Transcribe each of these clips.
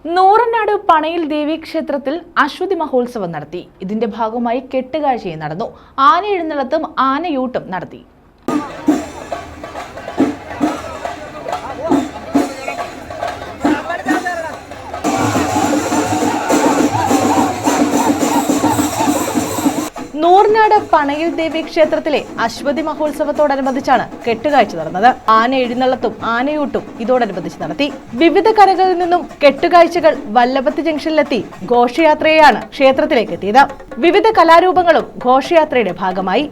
നൂറനാട് പണയിൽ ദേവീക്ഷേത്രത്തിൽ അശ്വതി മഹോത്സവം നടത്തി. ഇതിന്റെ ഭാഗമായി കെട്ടുകാഴ്ചയും നടന്നു. ആന എഴുന്നള്ളത്തും ആനയൂട്ടും നടത്തി. നൂറനാട് പണയിൽ ദേവി ക്ഷേത്രത്തിലെ അശ്വതി മഹോത്സവത്തോടനുബന്ധിച്ചാണ് കെട്ടുകാഴ്ച നടന്നത്. ആന എഴുന്നള്ളത്തും ആനയൂട്ടും ഇതോടനുബന്ധിച്ച് നടത്തി. വിവിധ കരകളിൽ നിന്നും കെട്ടുകാഴ്ചകൾ വല്ലഭത്ത് ജംഗ്ഷനിലെത്തി ഘോഷയാത്രയാണ് ക്ഷേത്രത്തിലേക്ക് എത്തിയത്. വിവിധ കലാരൂപങ്ങളും ഘോഷയാത്രയുടെ ഭാഗമായി.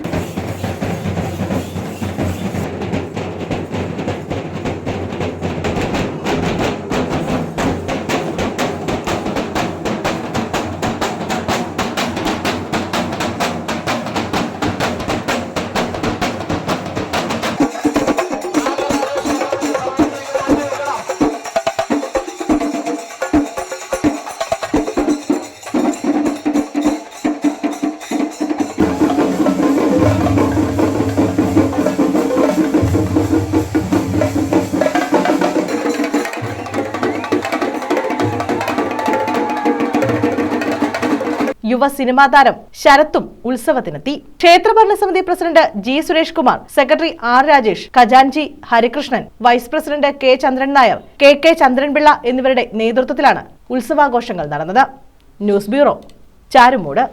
യുവ സിനിമാ താരം ശരത്തും ഉത്സവത്തിനെത്തി. ക്ഷേത്ര ഭരണസമിതി president G Suresh Kumar, secretary R Rajesh, ഖജാൻജി Harikrishnan, vice president K Chandran Nair, K Chandranpillai എന്നിവരുടെ നേതൃത്വത്തിലാണ് ഉത്സവാഘോഷങ്ങൾ നടന്നത്. News bureau, Charummood.